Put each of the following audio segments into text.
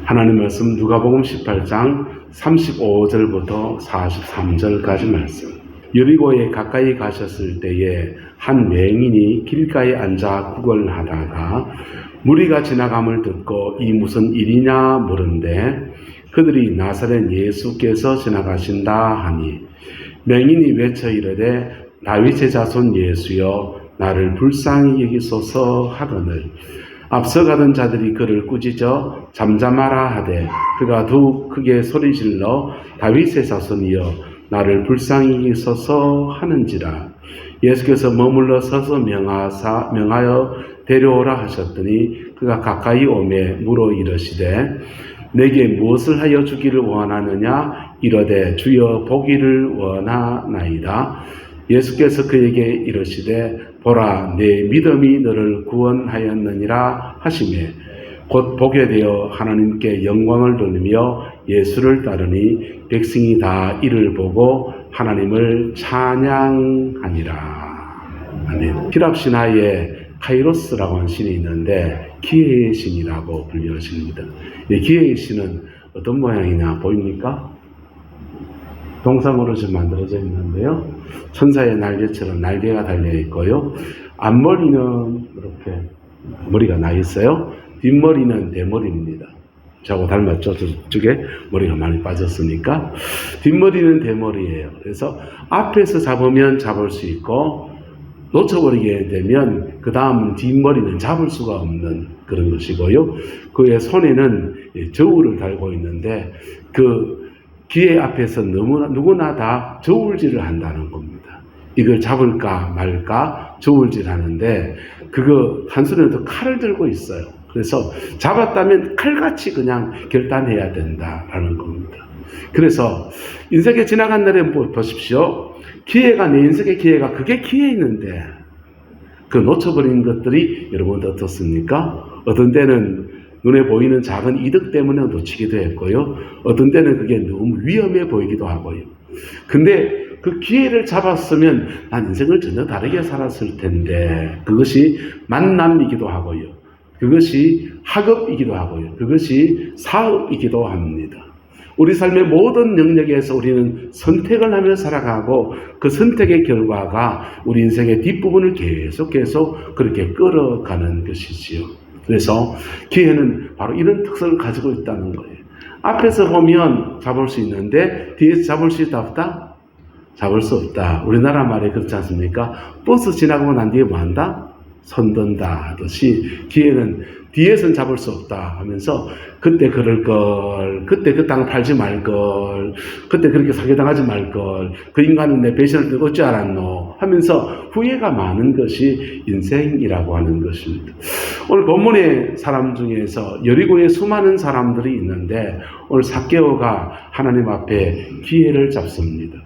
하나님 말씀 누가복음 18장 35절부터 43절까지 말씀. 여리고에 가까이 가셨을 때에 한 맹인이 길가에 앉아 구걸하다가 무리가 지나감을 듣고 이 무슨 일이냐 물은데 그들이 나사렛 예수께서 지나가신다 하니 맹인이 외쳐 이르되 다윗의 자손 예수여 나를 불쌍히 여기소서 하거늘 앞서가던 자들이 그를 꾸짖어 잠잠하라 하되 그가 더욱 크게 소리질러 다윗의 자손이여 나를 불쌍히 여기소서 하는지라. 예수께서 머물러 서서 명하여 데려오라 하셨더니 그가 가까이 오매 물어 이르시되 내게 무엇을 하여 주기를 원하느냐 이르되 주여 보기를 원하나이다. 예수께서 그에게 이르시되 보라 내 믿음이 너를 구원하였느니라 하시매 곧 보게 되어 하나님께 영광을 돌리며 예수를 따르니 백성이 다 이를 보고 하나님을 찬양하니라. 아멘. 히랍 신화에 카이로스라고 하는 신이 있는데 기회의 신이라고 불려집니다. 이 기회의 신은 어떤 모양이냐 보입니까? 동상으로 좀 만들어져 있는데요. 천사의 날개처럼 날개가 달려 있고요. 앞머리는 이렇게 머리가 나 있어요. 뒷머리는 대머리입니다. 저하고 닮았죠? 저쪽에 머리가 많이 빠졌으니까. 뒷머리는 대머리예요. 그래서 앞에서 잡으면 잡을 수 있고 놓쳐버리게 되면 그 다음 뒷머리는 잡을 수가 없는 그런 것이고요. 그의 손에는 저울을 달고 있는데 그 기회 앞에서 누구나 다 저울질을 한다는 겁니다. 이걸 잡을까 말까 저울질 하는데 그거 한 손에도 칼을 들고 있어요. 그래서 잡았다면 칼같이 그냥 결단해야 된다라는 겁니다. 그래서 인생에 지나간 날에 보십시오. 기회가 내 인생의 기회가 그게 기회 있는데 그 놓쳐버린 것들이 여러분도 어떻습니까? 어떤 때는 눈에 보이는 작은 이득 때문에 놓치기도 했고요. 어떤 때는 그게 너무 위험해 보이기도 하고요. 근데 그 기회를 잡았으면 난 인생을 전혀 다르게 살았을 텐데 그것이 만남이기도 하고요. 그것이 학업이기도 하고요. 그것이 사업이기도 합니다. 우리 삶의 모든 영역에서 우리는 선택을 하며 살아가고 그 선택의 결과가 우리 인생의 뒷부분을 계속 그렇게 끌어가는 것이지요. 그래서 기회는 바로 이런 특성을 가지고 있다는 거예요. 앞에서 보면 잡을 수 있는데 뒤에서 잡을 수 있다 없다? 잡을 수 없다. 우리나라 말에 그렇지 않습니까? 버스 지나가고 난 뒤에 뭐 한다? 손든다 하듯이 기회는 뒤에선 잡을 수 없다 하면서 그때 그럴 걸, 그때 그 땅을 팔지 말 걸, 그때 그렇게 사기당하지 말 걸, 그 인간은 내 배신을 듣고 어찌 알았노 하면서 후회가 많은 것이 인생이라고 하는 것입니다. 오늘 본문의 사람 중에서 여리고에 수많은 사람들이 있는데 오늘 삭개오가 하나님 앞에 기회를 잡습니다.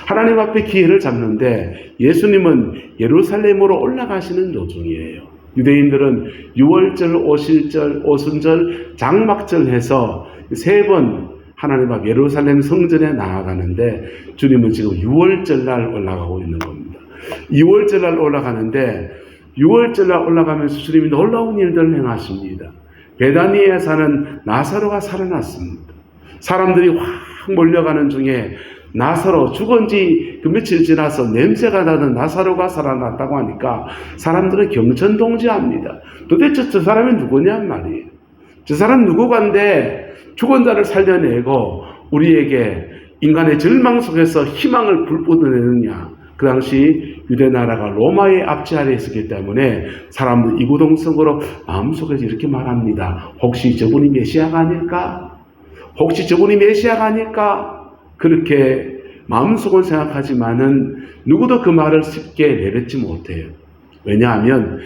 하나님 앞에 기회를 잡는데 예수님은 예루살렘으로 올라가시는 도중이에요. 유대인들은 유월절, 오실절, 오순절, 장막절 해서 3번 하나님 앞 예루살렘 성전에 나아가는데 주님은 지금 유월절날 올라가고 있는 겁니다. 2월절날 올라가는데 6월절날 올라가면서 주님이 놀라운 일들을 행하십니다. 베다니에 사는 나사로가 살아났습니다. 사람들이 확 몰려가는 중에 나사로 죽은 지 그 며칠 지나서 냄새가 나던 나사로가 살아났다고 하니까 사람들은 경천동지합니다. 도대체 저 사람이 누구냔 말이에요. 저 사람 누구간데 죽은 자를 살려내고 우리에게 인간의 절망 속에서 희망을 불뿜어내느냐. 그 당시 유대나라가 로마의 압제 아래에 있었기 때문에 사람들 이구동성으로 마음속에서 이렇게 말합니다. 혹시 저분이 메시아가 아닐까? 혹시 저분이 메시아가 아닐까? 그렇게 마음속은 생각하지만은 누구도 그 말을 쉽게 내뱉지 못해요. 왜냐하면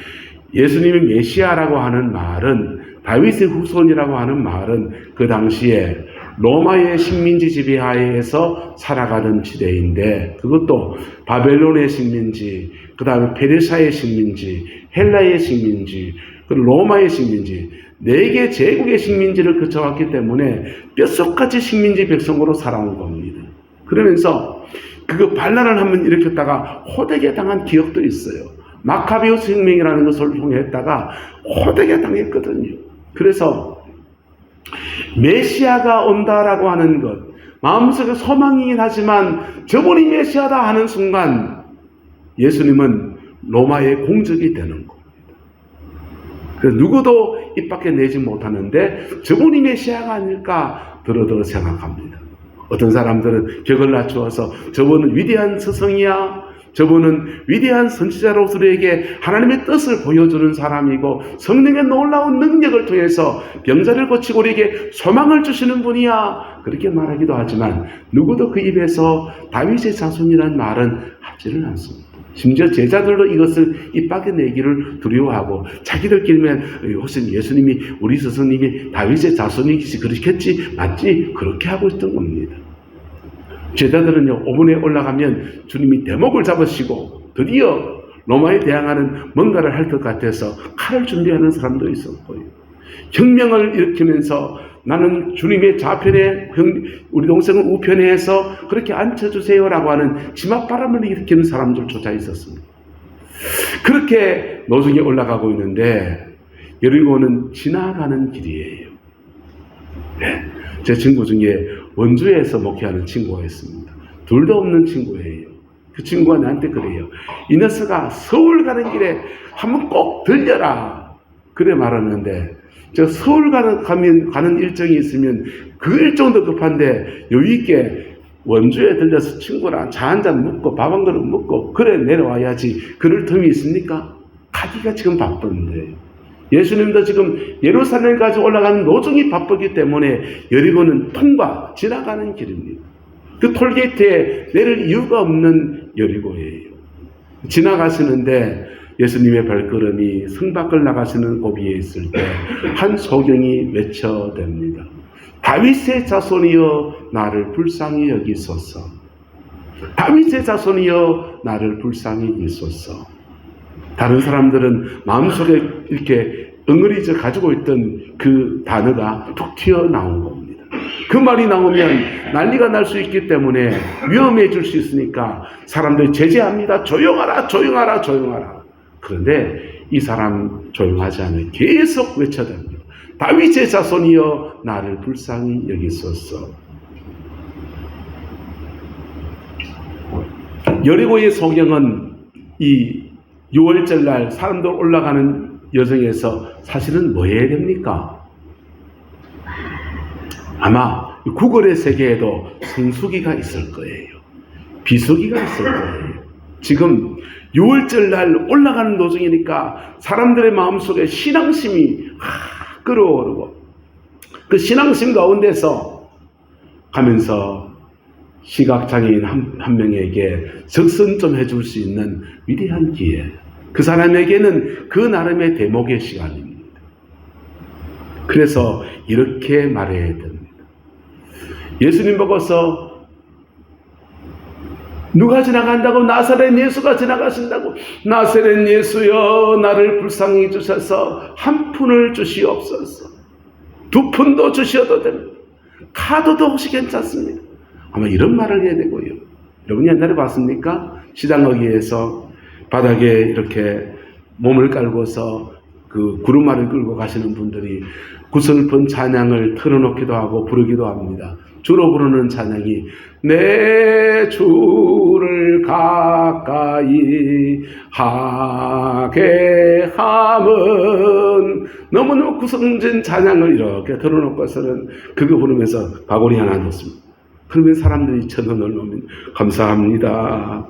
예수님이 메시아라고 하는 말은 다윗의 후손이라고 하는 말은 그 당시에 로마의 식민지 지배하에서 살아가던 시대인데 그것도 바벨론의 식민지, 그 다음에 페르시아의 식민지, 헬라의 식민지, 그리고 로마의 식민지 4개 제국의 식민지를 거쳐왔기 때문에 뼛속같이 식민지 백성으로 살아온 겁니다. 그러면서 그거 반란을 한번 일으켰다가 호되게 당한 기억도 있어요. 마카비오스 혁명이라는 것을 통해 했다가 호되게 당했거든요. 그래서 메시아가 온다라고 하는 것, 마음속에 소망이긴 하지만 저분이 메시아다 하는 순간 예수님은 로마의 공적이 되는 겁니다. 그래서 누구도 입 밖에 내지 못하는데 저분이 메시아가 아닐까 더러더러 생각합니다. 어떤 사람들은 격을 낮추어서 저분은 위대한 스승이야, 저분은 위대한 선지자로서 우리에게 하나님의 뜻을 보여주는 사람이고 성령의 놀라운 능력을 통해서 병자를 고치고 우리에게 소망을 주시는 분이야, 그렇게 말하기도 하지만 누구도 그 입에서 다윗의 자손이라는 말은 하지를 않습니다. 심지어 제자들도 이것을 입 밖에 내기를 두려워하고 자기들끼리만 혹시 예수님이 우리 스승님이 다윗의 자손이지 그렇겠지 맞지 그렇게 하고 있던 겁니다. 제자들은요, 오문에 올라가면 주님이 대목을 잡으시고 드디어 로마에 대항하는 뭔가를 할 것 같아서 칼을 준비하는 사람도 있었고요. 혁명을 일으키면서 나는 주님의 좌편에 우리 동생은 우편에 해서 그렇게 앉혀주세요라고 하는 치맛바람을 일으키는 사람들조차 있었습니다. 그렇게 노중에 올라가고 있는데 여리고는 지나가는 길이에요. 네. 제 친구 중에 원주에서 목회하는 친구가 있습니다. 둘도 없는 친구예요. 그 친구가 나한테 그래요. 이 녀석아 서울 가는 길에 한번 꼭 들려라. 그래 말하는데 저 서울 가는 일정이 있으면 그 일정도 급한데 여유있게 원주에 들려서 친구랑 차 한잔 먹고 밥 한 그릇 먹고 그래 내려와야지. 그럴 틈이 있습니까? 가기가 지금 바쁜데 예수님도 지금 예루살렘까지 올라가는 노중이 바쁘기 때문에 여리고는 지나가는 길입니다. 그 톨게이트에 내릴 이유가 없는 여리고예요. 지나가시는데 예수님의 발걸음이 성 밖을 나가시는 고비에 있을 때 한 소경이 외쳐댑니다. 다윗의 자손이여 나를 불쌍히 여기소서. 다윗의 자손이여 나를 불쌍히 여기소서. 다른 사람들은 마음속에 이렇게 엉거리져 가지고 있던 그 단어가 툭 튀어나온 겁니다. 그 말이 나오면 난리가 날 수 있기 때문에 위험해질 수 있으니까 사람들이 제재합니다. 조용하라, 조용하라, 조용하라. 그런데 이 사람 조용하지 않아요. 계속 외쳐댑니다. 다윗의 자손이여 나를 불쌍히 여기소서. 여리고의 소경은 이 6월절 날 사람들 올라가는 여정에서 사실은 뭐 해야 됩니까? 아마 구걸의 세계에도 성수기가 있을 거예요. 비수기가 있을 거예요. 지금 6월절 날 올라가는 도중이니까 사람들의 마음속에 신앙심이 끓어오르고 그 신앙심 가운데서 가면서 시각장애인 한 명에게 적선 좀 해줄 수 있는 위대한 기회. 그 사람에게는 그 나름의 대목의 시간입니다. 그래서 이렇게 말해야 됩니다. 예수님 보고서 누가 지나간다고? 나사렛 예수가 지나가신다고. 나사렛 예수여 나를 불쌍히 주셔서 한 푼을 주시옵소서. 2푼도 주셔도 됩니다. 카드도 혹시 괜찮습니다. 아마 이런 말을 해야 되고요. 여러분 옛날에 봤습니까? 시장어귀에서 바닥에 이렇게 몸을 깔고서 그 구루마를 끌고 가시는 분들이 구슬픈 찬양을 틀어놓기도 하고 부르기도 합니다. 주로 부르는 찬양이 내 주를 가까이 하게 함은 너무너무 구성진 찬양을 이렇게 틀어놓고서는 그거 부르면서 바구니 하나 넣습니다. 그러면 사람들이 1,000원을 넣으면 감사합니다.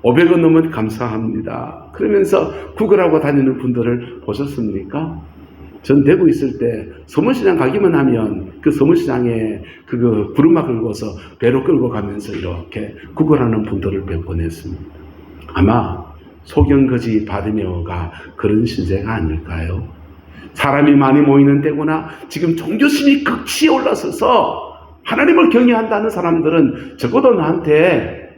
500원 넣으면 감사합니다. 그러면서 구걸하고 다니는 분들을 보셨습니까? 전 대구 있을 때 서문시장 가기만 하면 그 서문시장에 그거 구름막 끌고서 배로 끌고 가면서 이렇게 구걸하는 분들을 뵙곤 했습니다. 아마 소경거지 바디메오가 그런 신세가 아닐까요? 사람이 많이 모이는 데구나. 지금 종교심이 극치에 올라서서 하나님을 경외한다는 사람들은 적어도 나한테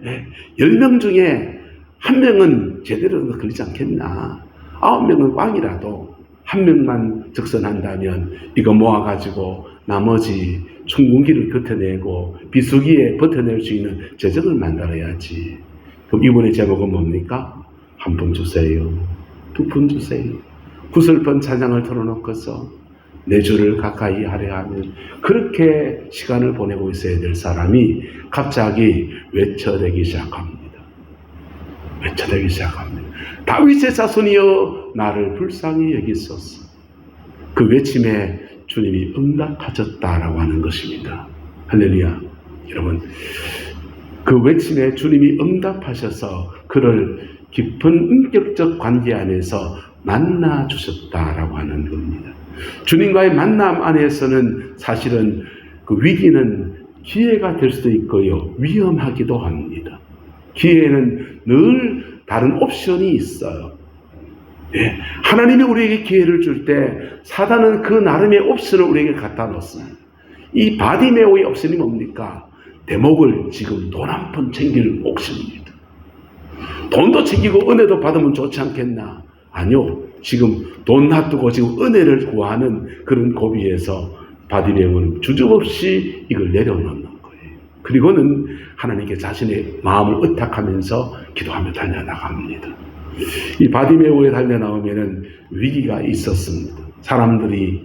10명 중에 1명은 제대로 걸리지 않겠나. 9명은 꽝이라도 1명만 적선한다면 이거 모아가지고 나머지 충분기를 버텨내고 비수기에 버텨낼 수 있는 재정을 만들어야지. 그럼 이번에 제목은 뭡니까? 1푼 주세요. 2푼 주세요. 구슬픈 찬양을 틀어놓고서 내 주를 가까이 하려 하면 그렇게 시간을 보내고 있어야 될 사람이 갑자기 외쳐대기 시작합니다. 외쳐대기 시작합니다. 다윗의 자손이여 나를 불쌍히 여기소서. 그 외침에 주님이 응답하셨다라고 하는 것입니다. 할렐루야. 여러분, 그 외침에 주님이 응답하셔서 그를 깊은 인격적 관계 안에서 만나 주셨다라고 하는 겁니다. 주님과의 만남 안에서는 사실은 그 위기는 기회가 될 수도 있고요, 위험하기도 합니다. 기회는 늘 다른 옵션이 있어요. 네. 하나님이 우리에게 기회를 줄 때 사단은 그 나름의 옵션을 우리에게 갖다 놓습니다. 이 바디메오의 옵션이 뭡니까? 대목을 지금 돈 한 푼 챙길 옵션입니다. 돈도 챙기고 은혜도 받으면 좋지 않겠나? 아니요. 지금 돈 놔두고 지금 은혜를 구하는 그런 고비에서 바디메오는 주저없이 이걸 내려놓는 거예요. 그리고는 하나님께 자신의 마음을 의탁하면서 기도하며 달려나갑니다. 이 바디메오에 달려나오면은 위기가 있었습니다. 사람들이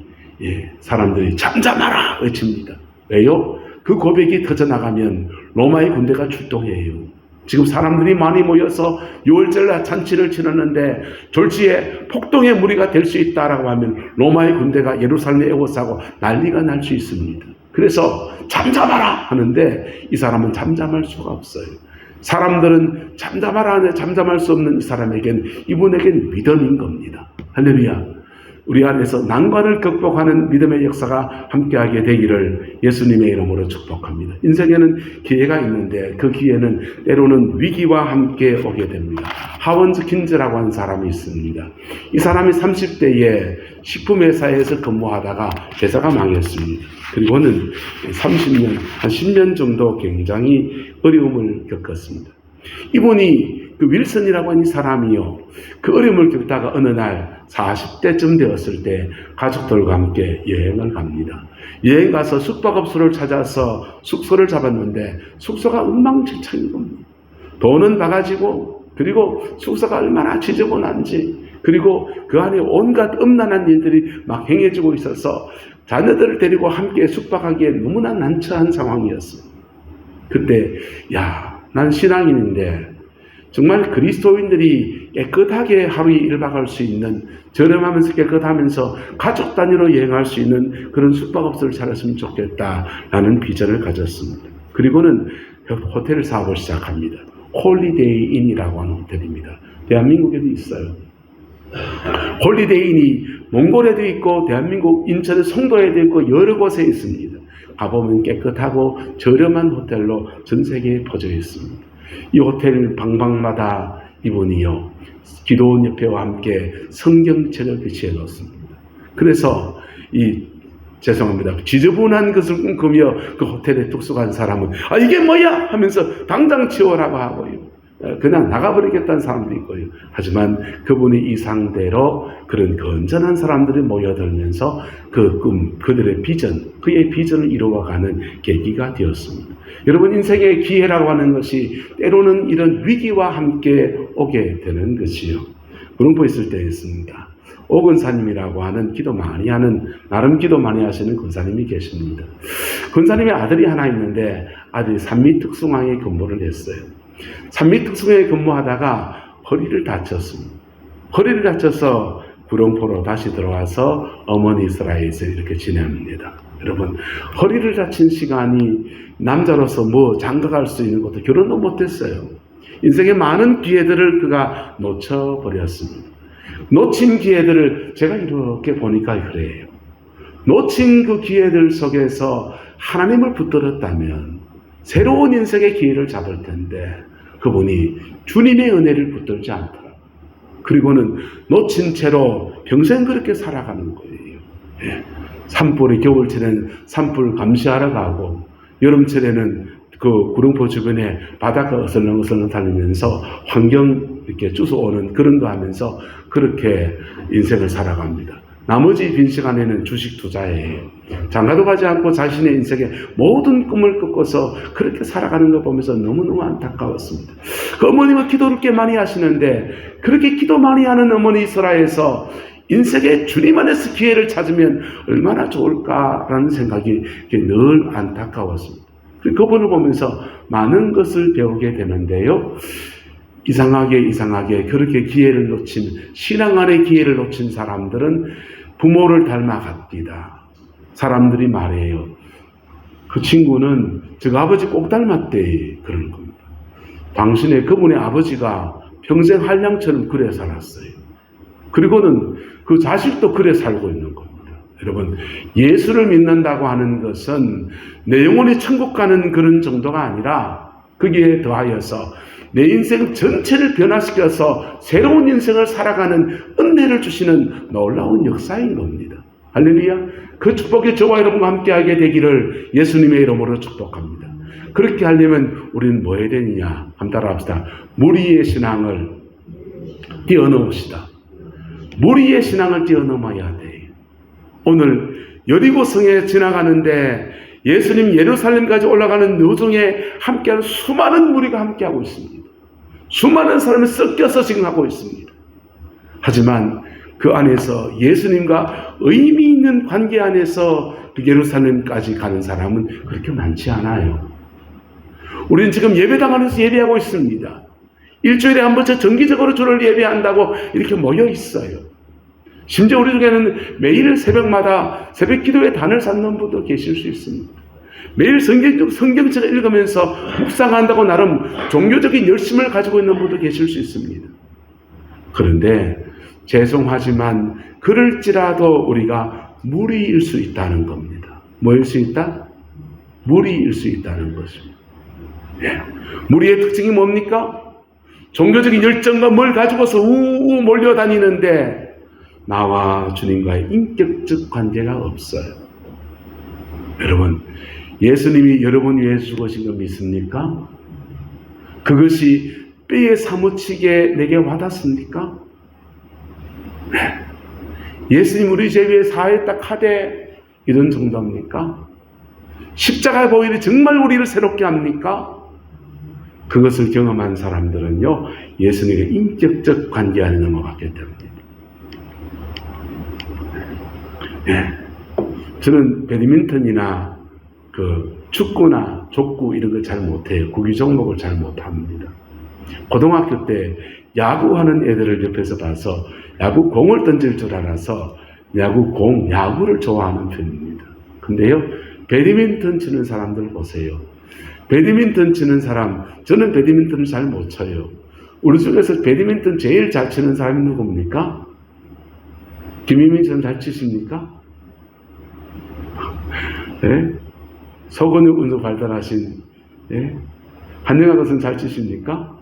잠잠하라 외칩니다. 왜요? 그 고백이 터져나가면 로마의 군대가 출동해요. 지금 사람들이 많이 모여서 유월절 잔치를 치렀는데 졸지에 폭동의 무리가 될 수 있다라고 하면 로마의 군대가 예루살렘에 에워싸고 난리가 날 수 있습니다. 그래서 잠잠하라 하는데 이 사람은 잠잠할 수가 없어요. 사람들은 잠잠하라 하는데 잠잠할 수 없는 이 사람에겐, 이분에겐 믿음인 겁니다. 할렐루야. 우리 안에서 난관을 극복하는 믿음의 역사가 함께하게 되기를 예수님의 이름으로 축복합니다. 인생에는 기회가 있는데 그 기회는 때로는 위기와 함께 오게 됩니다. 하원즈 킨즈라고 하는 사람이 있습니다. 이 사람이 30대에 식품회사에서 근무하다가 회사가 망했습니다. 그리고는 30년, 한 10년 정도 굉장히 어려움을 겪었습니다. 이분이 그 윌슨이라고 하는 사람이요, 그 어려움을 겪다가 어느 날 40대쯤 되었을 때 가족들과 함께 여행을 갑니다. 여행 가서 숙박업소를 찾아서 숙소를 잡았는데 숙소가 엉망진창인 겁니다. 돈은 다 가지고, 그리고 숙소가 얼마나 지저분한지, 그리고 그 안에 온갖 음란한 일들이 막 행해지고 있어서 자녀들을 데리고 함께 숙박하기에 너무나 난처한 상황이었습니다. 그때 난 신앙인인데 정말 그리스도인들이 깨끗하게 하루에 1박 할 수 있는, 저렴하면서 깨끗하면서 가족 단위로 여행할 수 있는 그런 숙박업소를 차렸으면 좋겠다라는 비전을 가졌습니다. 그리고는 호텔 사업을 시작합니다. 홀리데이 인이라고 하는 호텔입니다. 대한민국에도 있어요. 홀리데이 인이 몽골에도 있고 대한민국 인천의 송도에도 있고 여러 곳에 있습니다. 가보면 깨끗하고 저렴한 호텔로 전 세계에 퍼져 있습니다. 이 호텔 방방마다 이분이요, 기도원 옆에와 함께 성경책을 비치해 놓습니다. 그래서 지저분한 것을 꿈꾸며 그 호텔에 tuk숙한 사람은 이게 뭐야 하면서 당장 치워라고 하고요, 그냥 나가버리겠다는 사람도 있고요. 하지만 그분이 이 상대로 그런 건전한 사람들이 모여들면서 그 꿈, 그들의 비전, 그의 비전을 이루어가는 계기가 되었습니다. 여러분, 인생의 기회라고 하는 것이 때로는 이런 위기와 함께 오게 되는 것이요. 구릉포에 있을 때 있습니다. 오 권사님이라고 하는 기도 많이 하는, 나름 기도 많이 하시는 권사님이 계십니다. 권사님의 아들이 하나 있는데 아들이 산미특수항에 근무를 했어요. 산미특수항에 근무하다가 허리를 다쳤습니다. 허리를 다쳐서 구릉포로 다시 들어와서 어머니 이스라엘에서 이렇게 지냅니다. 여러분, 허리를 다친 시간이 남자로서 장가갈 수 있는 것도, 결혼도 못했어요. 인생의 많은 기회들을 그가 놓쳐버렸습니다. 놓친 기회들을 제가 이렇게 보니까 그래요. 놓친 그 기회들 속에서 하나님을 붙들었다면 새로운 인생의 기회를 잡을 텐데 그분이 주님의 은혜를 붙들지 않더라고요. 그리고는 놓친 채로 평생 그렇게 살아가는 거예요. 산불이, 겨울철에는 산불 감시하러 가고, 여름철에는 그 구릉포 주변에 바닷가 어슬렁어슬렁 달리면서 환경 이렇게 주워오는 그런 거 하면서 그렇게 인생을 살아갑니다. 나머지 빈 시간에는 주식 투자해요. 장가도 가지 않고 자신의 인생의 모든 꿈을 꺾어서 그렇게 살아가는 거 보면서 너무너무 안타까웠습니다. 그 어머니가 기도를 꽤 많이 하시는데, 그렇게 기도 많이 하는 어머니 이스라엘에서 인생에 주님 안에서 기회를 찾으면 얼마나 좋을까라는 생각이 늘 안타까웠습니다. 그분을 보면서 많은 것을 배우게 되는데요. 이상하게 그렇게 기회를 놓친, 신앙 안에 기회를 놓친 사람들은 부모를 닮아갑니다. 사람들이 말해요. 그 친구는 저 아버지 꼭 닮았대. 그러는 겁니다. 당신의 그분의 아버지가 평생 한량처럼 그래 살았어요. 그리고는 그 자식도 그래 살고 있는 겁니다. 여러분, 예수를 믿는다고 하는 것은 내 영혼이 천국 가는 그런 정도가 아니라 거기에 더하여서 내 인생 전체를 변화시켜서 새로운 인생을 살아가는 은혜를 주시는 놀라운 역사인 겁니다. 할렐루야. 그 축복이 저와 여러분과 함께하게 되기를 예수님의 이름으로 축복합니다. 그렇게 하려면 우리는 뭐 해야 되느냐? 한번 따라합시다. 무리의 신앙을 뛰어넘읍시다. 무리의 신앙을 뛰어넘어야 돼요. 오늘 여리고성에 지나가는데 예수님 예루살렘까지 올라가는 여정에 함께하는 수많은 무리가 함께하고 있습니다. 수많은 사람이 섞여서 지금 하고 있습니다. 하지만 그 안에서 예수님과 의미 있는 관계 안에서 예루살렘까지 가는 사람은 그렇게 많지 않아요. 우리는 지금 예배당 안에서 예배하고 있습니다. 일주일에 한 번씩 정기적으로 주를 예배한다고 이렇게 모여 있어요. 심지어 우리 중에는 매일 새벽마다 새벽 기도에 단을 쌓는 분도 계실 수 있습니다. 매일 성경책을 읽으면서 묵상한다고 나름 종교적인 열심을 가지고 있는 분도 계실 수 있습니다. 그런데 죄송하지만 그럴지라도 우리가 무리일 수 있다는 겁니다. 뭐일 수 있다? 무리일 수 있다는 것입니다. 예. 무리의 특징이 뭡니까? 종교적인 열정과 뭘 가지고서 우우 몰려다니는데 나와 주님과의 인격적 관계가 없어요. 여러분, 예수님이 여러분 위해 죽으신 거 믿습니까? 그것이 뼈에 사무치게 내게 와닿습니까? 네. 예수님 우리 죄 위에 사했다 카대 이런 정도입니까? 십자가 보혈이 정말 우리를 새롭게 합니까? 그것을 경험한 사람들은요, 예수님과 인격적 관계 안에 넘어갔기 때문입니다. 네. 저는 배드민턴이나 축구나 족구 이런 걸 잘 못해요. 구기 종목을 잘 못합니다. 고등학교 때 야구하는 애들을 옆에서 봐서 야구 공을 던질 줄 알아서 야구를 좋아하는 편입니다. 근데요, 배드민턴 치는 사람들 보세요. 배드민턴 치는 사람, 저는 배드민턴을 잘 못 쳐요. 우리 중에서 배드민턴 제일 잘 치는 사람이 누굽니까? 김희민처럼 잘 치십니까? 네? 서근육 운동 발달하신, 네? 한영아 것은 잘 치십니까?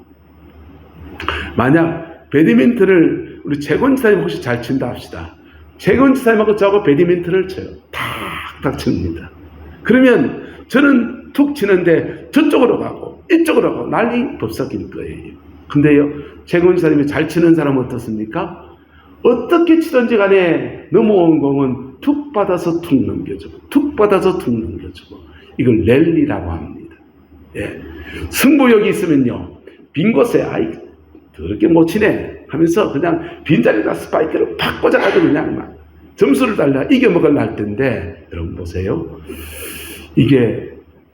만약 배드민턴을 우리 최건 지사님 혹시 잘 친다 합시다. 최건 지사님하고 저하고 배드민턴을 쳐요. 탁탁 칩니다. 그러면 저는 툭 치는데 저쪽으로 가고 이쪽으로 가고 난리 법석일 거예요. 근데요, 최건 지사님이 잘 치는 사람은 어떻습니까? 어떻게 치든지 간에 넘어온 공은 툭 받아서 툭 넘겨주고 툭 받아서 툭 넘겨주고 이걸 랠리라고 합니다. 예. 승부욕이 있으면요, 빈 곳에 아이 더럽게 못 치네 하면서 그냥 빈자리에다 스파이크를 팍 꽂아가지고 그냥 막 점수를 달라 이겨먹으려 할 텐데, 여러분 보세요. 이게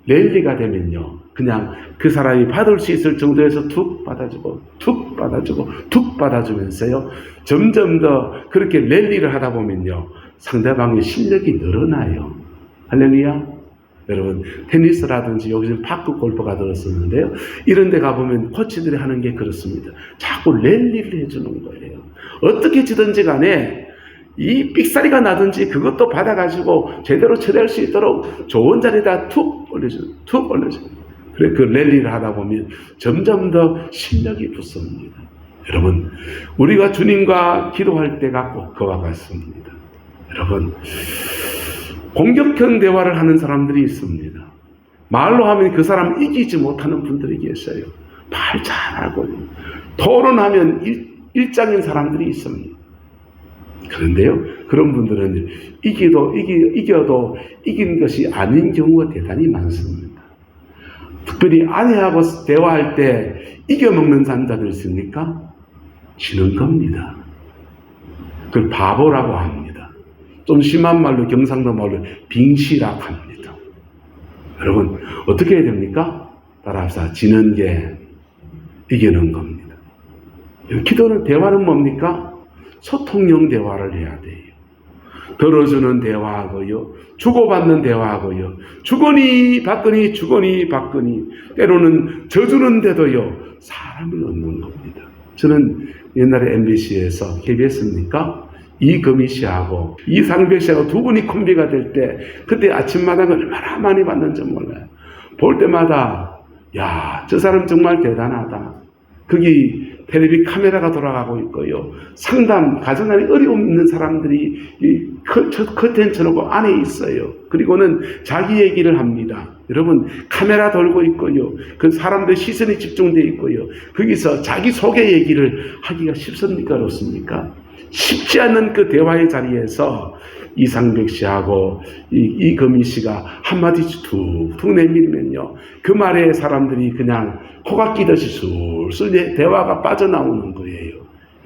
랠리가 되면요, 그냥 그 사람이 받을 수 있을 정도에서 툭 받아주고 툭 받아주고 툭 받아주면서요, 점점 더 그렇게 랠리를 하다 보면요, 상대방의 실력이 늘어나요. 할렐루야. 여러분, 테니스라든지 요즘 파크 골프가 들었었는데요, 이런 데 가보면 코치들이 하는 게 그렇습니다. 자꾸 랠리를 해주는 거예요. 어떻게 치든지 간에 이 삑사리가 나든지 그것도 받아가지고 제대로 처리할 수 있도록 좋은 자리에다 툭 올려주는, 툭 올려주는. 그래, 그 랠리를 하다 보면 점점 더 실력이 붙습니다. 여러분, 우리가 주님과 기도할 때가 꼭 그와 같습니다. 여러분, 공격형 대화를 하는 사람들이 있습니다. 말로 하면 그 사람 이기지 못하는 분들이 계셔요. 말 잘하고 토론하면 일장인 사람들이 있습니다. 그런데요, 그런 분들은 이겨도 이긴 것이 아닌 경우가 대단히 많습니다. 특별히 아내하고 대화할 때 이겨먹는 남자들 있습니까? 지는 겁니다. 그걸 바보라고 합니다. 좀 심한 말로 경상도 말로 빙시라고 합니다. 여러분 어떻게 해야 됩니까? 따라합시다. 지는 게 이기는 겁니다. 기도는 대화는 뭡니까? 소통형 대화를 해야 돼요. 들어주는 대화하고요. 주고받는 대화하고요. 주거니 받거니 주거니 받거니 때로는 져주는데도요. 사람을 얻는 겁니다. 저는 옛날에 MBC에서 KBS입니까? 이금희 씨하고 이상백 씨하고 두 분이 콤비가 될 때 그때 아침마당을 얼마나 많이 봤는지 몰라요. 볼 때마다 야, 저 사람 정말 대단하다. 거기 텔레비 카메라가 돌아가고 있고요. 상담, 가정안에 어려움 있는 사람들이 이 커튼 쳐놓고 안에 있어요. 그리고는 자기 얘기를 합니다. 여러분, 카메라 돌고 있고요. 그 사람들 시선이 집중되어 있고요. 거기서 자기 소개 얘기를 하기가 쉽습니까? 어렵습니까? 쉽지 않는 그 대화의 자리에서 이상백 씨하고 이금희 씨가 한마디씩 툭툭 내밀면요. 그 말에 사람들이 그냥 코가 끼듯이 술술 대화가 빠져나오는 거예요.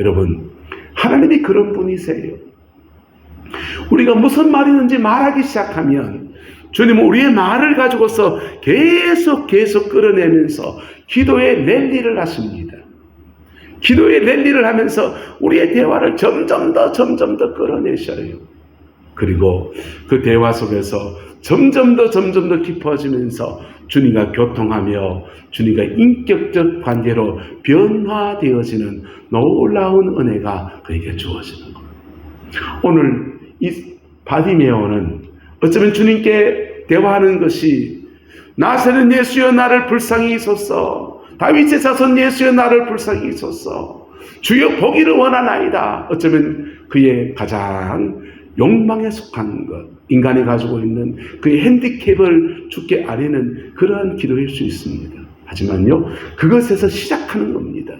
여러분, 하나님이 그런 분이세요. 우리가 무슨 말이든지 말하기 시작하면 주님은 우리의 말을 가지고서 계속 끌어내면서 기도의 랠리를 하십니다. 기도의 랠리를 하면서 우리의 대화를 점점 더 끌어내셔요. 그리고 그 대화 속에서 점점 더 깊어지면서 주님과 교통하며 주님과 인격적 관계로 변화되어지는 놀라운 은혜가 그에게 주어지는 겁니다. 오늘 이 바디메오는 어쩌면 주님께 대화하는 것이 나사렛 예수여 나를 불쌍히 있소서, 다윗의 자손 예수여 나를 불쌍히 있소서, 주여 보기를 원하나이다. 어쩌면 그의 가장 욕망에 속한 것, 인간이 가지고 있는 그의 핸디캡을 주께 아뢰는 그러한 기도일 수 있습니다. 하지만요, 그것에서 시작하는 겁니다.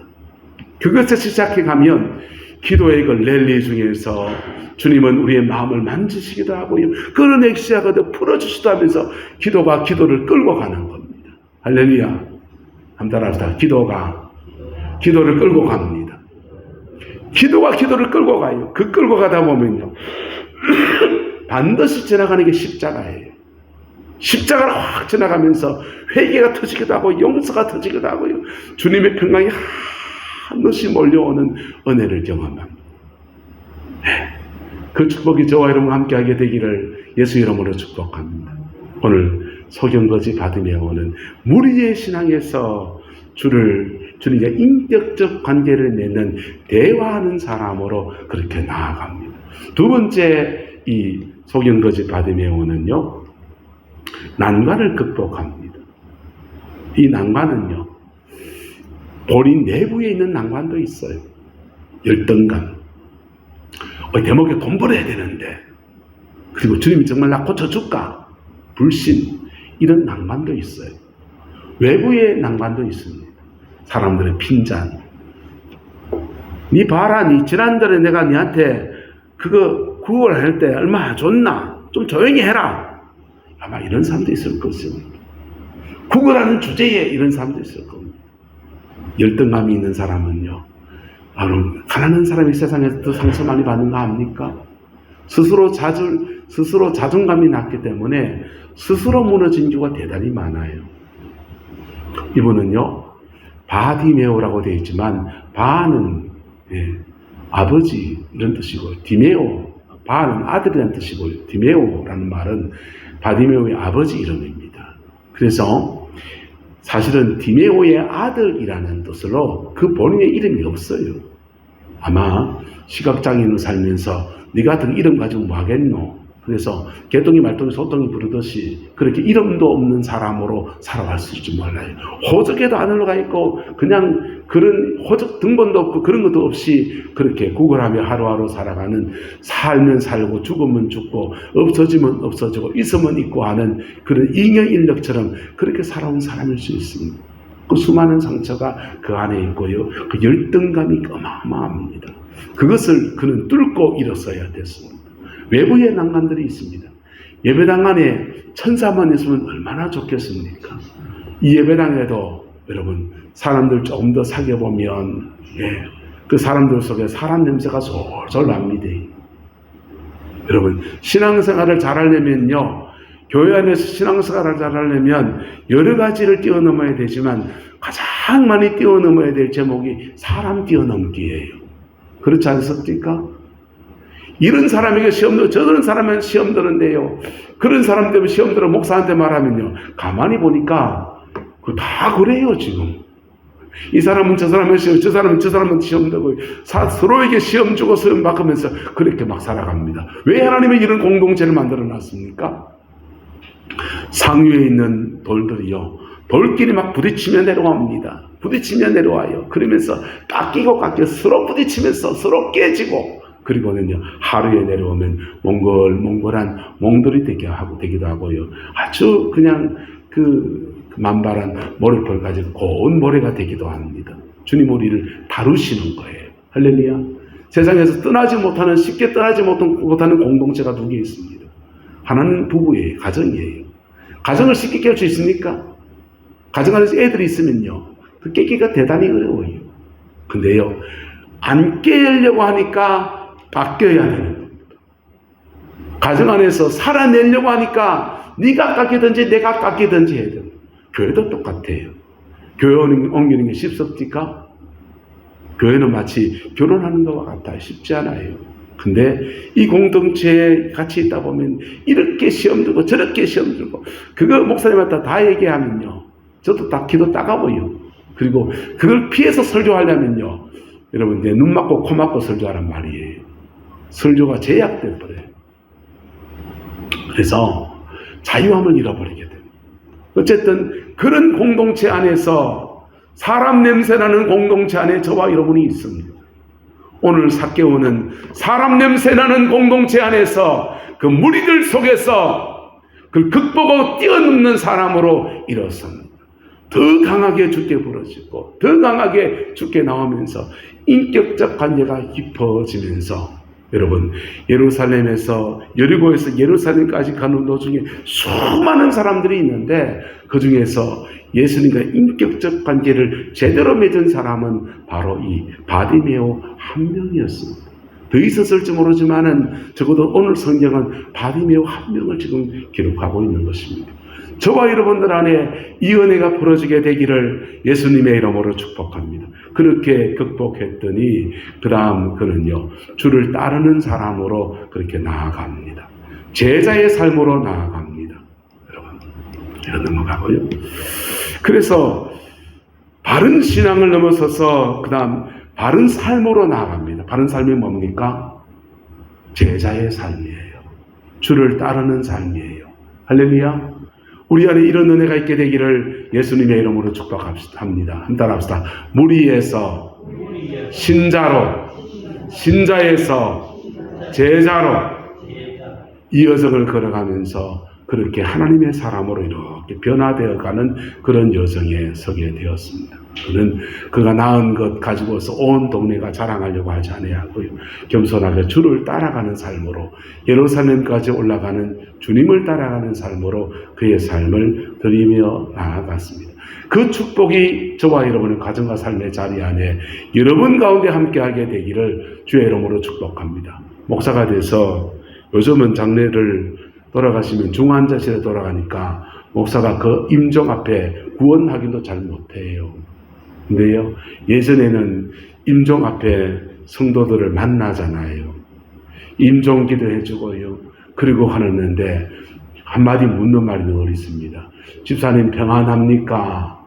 그것에서 시작해가면 기도의 그 랠리 중에서 주님은 우리의 마음을 만지시기도 하고요, 끌어내기 시작하고 풀어주시기도 하면서 기도가 기도를 끌고 가는 겁니다. 할렐루야. 한번 따라합시다. 기도가 기도를 끌고 갑니다. 기도가 기도를 끌고 가요. 그 끌고 가다 보면요, 반드시 지나가는 게 십자가예요. 십자가를 확 지나가면서 회개가 터지기도 하고 용서가 터지기도 하고요, 주님의 평강이 한없이 몰려오는 은혜를 경험합니다. 그 축복이 저와 여러분 함께하게 되기를 예수 이름으로 축복합니다. 오늘 소경거지 바디메오는 무리의 신앙에서 주님과 인격적 관계를 맺는 대화하는 사람으로 그렇게 나아갑니다. 두 번째 이 소경거지 바디메오는요, 난관을 극복합니다. 이 난관은요, 본인 내부에 있는 난관도 있어요. 열등감, 대목에 공부를 해야 되는데, 그리고 주님이 정말 나 고쳐줄까? 불신, 이런 난관도 있어요. 외부의 난관도 있습니다. 사람들의 핀잔, 니 봐라, 니 지난달에 내가 니한테 그거 구걸할 때 얼마나 줬나? 좀 조용히 해라. 아마 이런 사람도 있을 것입니다. 구걸하는 주제에 이런 사람도 있을 겁니다. 열등감이 있는 사람은요, 가난한 사람이 세상에서 더 상처 많이 받는 거 압니까? 스스로 자존감이 낮기 때문에 스스로 무너진 경우가 대단히 많아요. 이분은요, 바디메오라고 되어 있지만, 바는 아버지 이런 뜻이고, 디메오, 바는 아들이라는 뜻이고, 디메오라는 말은 바디메오의 아버지 이름입니다. 그래서 사실은 디메오의 아들이라는 뜻으로 그 본인의 이름이 없어요. 아마 시각장애인으로 살면서 네 같은 이름 가지고 뭐 하겠노? 그래서 개똥이 말똥이 소똥이 부르듯이 그렇게 이름도 없는 사람으로 살아왔을지 몰라요. 호적에도 안 올라가 있고 그냥 그런 호적 등본도 없고 그런 것도 없이 그렇게 구걸하며 하루하루 살아가는, 살면 살고 죽으면 죽고 없어지면 없어지고 있으면 있고 하는 그런 잉여인력처럼 그렇게 살아온 사람일 수 있습니다. 그 수많은 상처가 그 안에 있고요, 그 열등감이 어마어마합니다. 그것을 그는 뚫고 일어서야 됐습니다. 외부의 난관들이 있습니다. 예배당 안에 천사만 있으면 얼마나 좋겠습니까? 이 예배당에도 여러분 사람들 조금 더 사귀어보면 그 사람들 속에 사람 냄새가 솔솔 납니다. 여러분, 신앙생활을 잘하려면요, 교회 안에서 신앙생활을 잘하려면 여러 가지를 뛰어넘어야 되지만 가장 많이 뛰어넘어야 될 제목이 사람 뛰어넘기예요. 그렇지 않습니까? 이런 사람에게 시험 들어, 저런 사람은 시험 드는데요, 그런 사람 때문에 시험 들어 목사한테 말하면요, 가만히 보니까 다 그래요. 지금 이 사람은 저 사람은 시험, 저 사람은 저 사람은 시험 들고 서로에게 시험 주고 시험 받으면서 그렇게 막 살아갑니다. 왜 하나님이 이런 공동체를 만들어 놨습니까? 상위에 있는 돌들이요, 돌끼리 막 부딪히며 내려옵니다. 부딪히며 내려와요. 그러면서 깎이고 서로 부딪히면서 서로 깨지고, 그리고는요, 하루에 내려오면 몽골한 몽돌이 되기도 하고요, 아주 그냥 만발한 모래벌 가지고 고운 모래가 되기도 합니다. 주님 우리를 다루시는 거예요. 할렐루야. 세상에서 쉽게 떠나지 못하는 공동체가 두 개 있습니다. 하나는 부부예요. 가정이에요. 가정을 쉽게 깰 수 있습니까? 가정 안에서 애들이 있으면요, 그 깨기가 대단히 어려워요. 근데요, 안 깨려고 하니까 바뀌어야 되는 겁니다. 가정 안에서 살아내려고 하니까 네가 깎이든지 내가 깎이든지 해야 됩니다. 교회도 똑같아요. 교회 옮기는 게 쉽습니까? 교회는 마치 결혼하는 것과 같아요. 쉽지 않아요. 근데 이 공동체에 같이 있다 보면 이렇게 시험 들고 저렇게 시험 들고, 그거 목사님한테 다 얘기하면요, 저도 다 기도 따가워요. 그리고 그걸 피해서 설교하려면요, 여러분, 내 눈 맞고 코 맞고 설교하란 말이에요. 설교가 제약돼 버려요. 그래서 자유함을 잃어버리게 됩니다. 어쨌든 그런 공동체 안에서, 사람 냄새나는 공동체 안에 저와 여러분이 있습니다. 오늘 삭개오는 사람 냄새나는 공동체 안에서 그 무리들 속에서 그걸 극복하고 뛰어넘는 사람으로 일어섭니다. 더 강하게 주께 부러지고 더 강하게 주께 나오면서 인격적 관계가 깊어지면서, 여러분, 예루살렘에서, 여리고에서 예루살렘까지 가는 도중에 수많은 사람들이 있는데 그 중에서 예수님과 인격적 관계를 제대로 맺은 사람은 바로 이 바디메오 한 명이었습니다. 더 있었을지 모르지만은 적어도 오늘 성경은 바디메오 한 명을 지금 기록하고 있는 것입니다. 저와 여러분들 안에 이 은혜가 벌어지게 되기를 예수님의 이름으로 축복합니다. 그렇게 극복했더니 그 다음 그는요, 주를 따르는 사람으로 그렇게 나아갑니다. 제자의 삶으로 나아갑니다. 여러분, 이런 넘어가고요. 그래서 바른 신앙을 넘어서서 그 다음 바른 삶으로 나아갑니다. 바른 삶이 뭡니까? 제자의 삶이에요. 주를 따르는 삶이에요. 할렐루야. 우리 안에 이런 은혜가 있게 되기를 예수님의 이름으로 축복합니다. 한 달 합시다. 무리에서 신자로, 신자에서 제자로 이 여정을 걸어가면서 그렇게 하나님의 사람으로 이렇게 변화되어가는 그런 여정에 서게 되었습니다. 그는 그가 낳은 것 가지고서 온 동네가 자랑하려고 하지 아니하고요, 겸손하게 주를 따라가는 삶으로, 예루살렘까지 올라가는 주님을 따라가는 삶으로 그의 삶을 드리며 나아갔습니다. 그 축복이 저와 여러분의 가정과 삶의 자리 안에 여러분 가운데 함께하게 되기를 주의 이름으로 축복합니다. 목사가 돼서 요즘은 장례를 돌아가시면 중환자실에 돌아가니까 목사가 그 임종 앞에 구원 확인도 잘 못해요. 근데요, 예전에는 임종 앞에 성도들을 만나잖아요. 임종 기도해주고요, 그리고 하는데 한마디 묻는 말이 늘 있습니다. 집사님 평안합니까?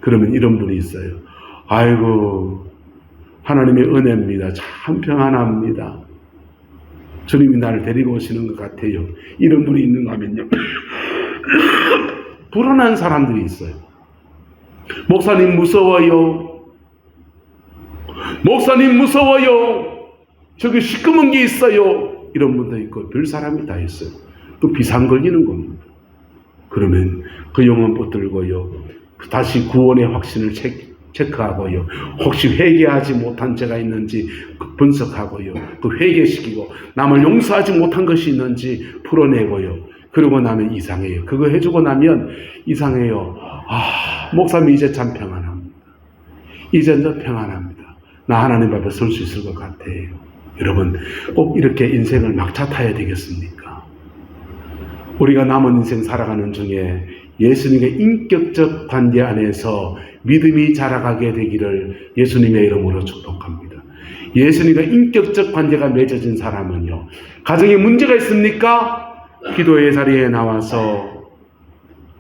그러면 이런 분이 있어요. 아이고, 하나님의 은혜입니다. 참 평안합니다. 주님이 나를 데리고 오시는 것 같아요. 이런 분이 있는가 하면요, 불안한 사람들이 있어요. 목사님 무서워요. 목사님 무서워요. 저기 시꺼먼 게 있어요. 이런 분도 있고 별 사람이 다 있어요. 또 비상 걸리는 겁니다. 그러면 그 영혼 붙들고요, 다시 구원의 확신을 체크하고요, 혹시 회개하지 못한 죄가 있는지 분석하고요, 또 회개시키고 남을 용서하지 못한 것이 있는지 풀어내고요, 그러고 나면 이상해요. 그거 해주고 나면 이상해요. 목사님 이제 참 평안합니다. 이제 더 평안합니다. 나 하나님 앞에 설 수 있을 것 같아요. 여러분, 꼭 이렇게 인생을 막차 타야 되겠습니까? 우리가 남은 인생 살아가는 중에 예수님의 인격적 관계 안에서 믿음이 자라가게 되기를 예수님의 이름으로 축복합니다. 예수님과 인격적 관계가 맺어진 사람은요, 가정에 문제가 있습니까? 기도의 자리에 나와서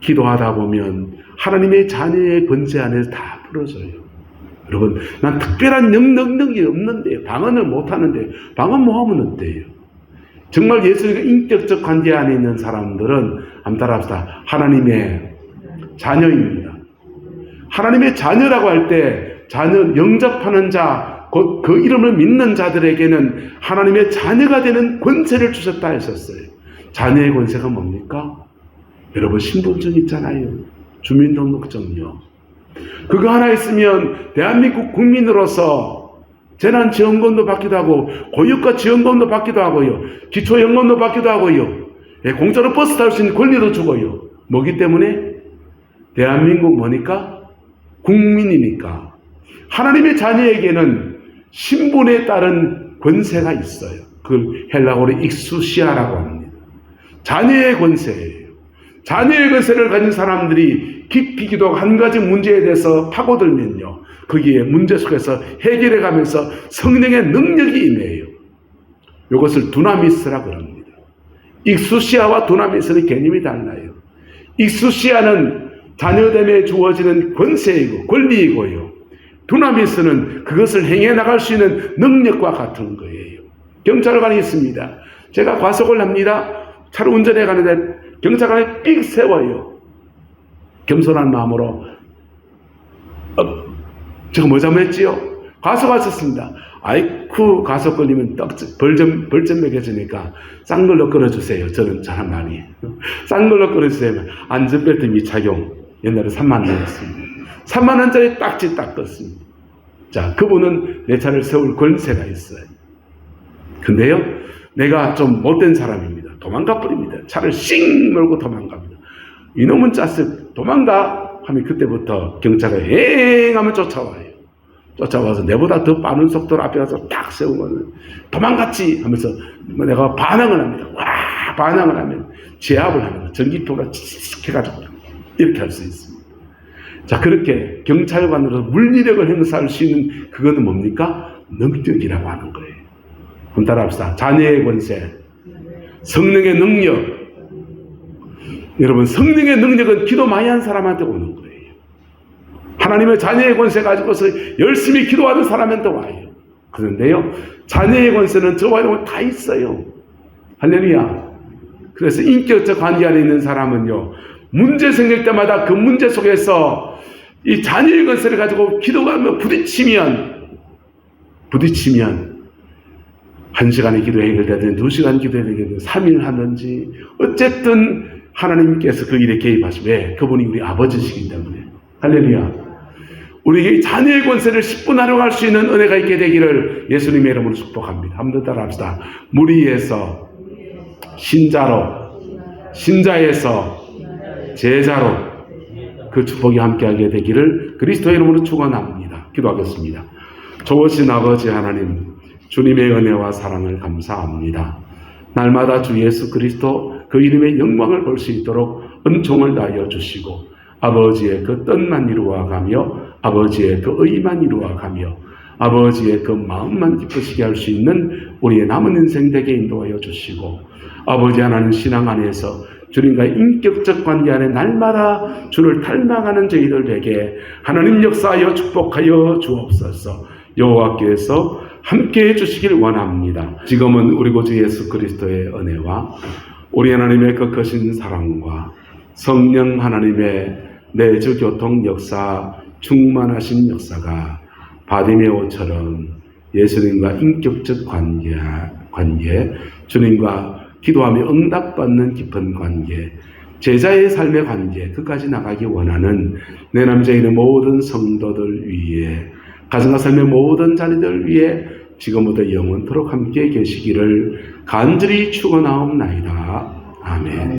기도하다 보면 하나님의 자녀의 권세 안에서 다 풀어져요. 여러분, 난 특별한 능력이 없는데, 방언을 못하는데, 방언 뭐하면 어때요? 정말 예수님과 인격적 관계 안에 있는 사람들은 한번 따라합시다. 하나님의 자녀입니다. 하나님의 자녀라고 할 때 자녀 영접하는 자, 곧 그 이름을 믿는 자들에게는 하나님의 자녀가 되는 권세를 주셨다 했었어요. 자녀의 권세가 뭡니까? 여러분, 신분증 있잖아요. 주민등록증이요. 그거 하나 있으면 대한민국 국민으로서 재난지원금도 받기도 하고 고유가 지원금도 받기도 하고요. 기초연금도 받기도 하고요. 공짜로 버스 탈 수 있는 권리도 주고요. 뭐기 때문에? 대한민국 뭐니까? 국민이니까. 하나님의 자녀에게는 신분에 따른 권세가 있어요. 그걸 헬라어로 익수시아라고 합니다. 자녀의 권세예요. 자녀의 권세를 가진 사람들이 깊이 기도하고 한 가지 문제에 대해서 파고들면요, 거기에 문제 속에서 해결해 가면서 성령의 능력이 임해요. 이것을 두나미스라고 합니다. 익수시아와 두나미스는 개념이 달라요. 익수시아는 자녀됨에 주어지는 권세이고 권리이고요, 두나미스는 그것을 행해 나갈 수 있는 능력과 같은 거예요. 경찰관이 있습니다. 제가 과속을 합니다. 차를 운전해 가는데 경찰관이 삑 세워요. 겸손한 마음으로 제가 뭐 잘못했지요? 과속하셨습니다. 아이쿠, 과속 걸리면 벌점 매겨주니까 싼 걸로 끌어주세요. 저는 잘한 말이에요. 싼 걸로 끌어주세요. 안전벨트 미착용. 옛날에 3만 원이었습니다. 3만 원짜리 딱지 딱 떴습니다. 자, 그분은 내 차를 세울 권세가 있어요. 근데요, 내가 좀 못된 사람입니다. 도망가 버립니다. 차를 씩 몰고 도망갑니다. 이놈은 짜스 도망가 하면 그때부터 경찰이 엥 하면 쫓아와요. 쫓아와서 내보다 더 빠른 속도로 앞에 가서 딱 세우면 도망갔지 하면서 내가 반항을 합니다. 와, 반항을 하면 제압을 하는 거예요. 전기통으로 칙 해가지고 이렇게 할 수 있습니다. 자, 그렇게 경찰관으로서 물리력을 행사할 수 있는 그거는 뭡니까? 능력이라고 하는 거예요. 한번 따라합시다. 자녀의 권세, 성령의 능력. 여러분, 성령의 능력은 기도 많이 한 사람한테 오는 거예요. 하나님의 자녀의 권세 가지고서 열심히 기도하는 사람한테 와요. 그런데요, 자녀의 권세는 저와 여러분 다 있어요. 할렐루야. 그래서 인격적 관계 안에 있는 사람은요, 문제 생길 때마다 그 문제 속에서 이 자녀의 권세를 가지고 기도하며 부딪히면 1시간의 기도 해결되든 2시간 기도 해결되든 3일 하든지 어쨌든 하나님께서 그 일에 개입하시고, 왜? 그분이 우리 아버지시기 때문에. 할렐루야. 우리에게 자녀의 권세를 10분 활용할 수 있는 은혜가 있게 되기를 예수님의 이름으로 축복합니다. 한번 더 따라합시다. 무리에서 신자로, 신자에서 제자로 그 축복이 함께하게 되기를 그리스도의 이름으로 축원합니다. 기도하겠습니다. 좋으신 아버지 하나님, 주님의 은혜와 사랑을 감사합니다. 날마다 주 예수 그리스도 그 이름의 영광을 볼 수 있도록 은총을 다하여 주시고, 아버지의 그 뜻만 이루어가며 아버지의 그 의만 이루어가며 아버지의 그 마음만 기쁘시게 할 수 있는 우리의 남은 인생 되게 인도하여 주시고, 아버지 하나님 신앙 안에서 주님과의 인격적 관계 안에 날마다 주를 닮아가는 저희들에게 하나님 역사하여 축복하여 주옵소서. 여호와께서 함께해 주시길 원합니다. 지금은 우리 구주 예수 그리스도의 은혜와 우리 하나님의 그 크신 사랑과 성령 하나님의 내주 교통 역사, 충만하신 역사가 바디메오처럼 예수님과 인격적 관계, 주님과 기도하며 응답받는 깊은 관계, 제자의 삶의 관계, 끝까지 나가기 원하는 내 남자인의 모든 성도들 위에, 가정과 삶의 모든 자녀들 위에 지금부터 영원토록 함께 계시기를 간절히 축원하옵나이다. 아멘.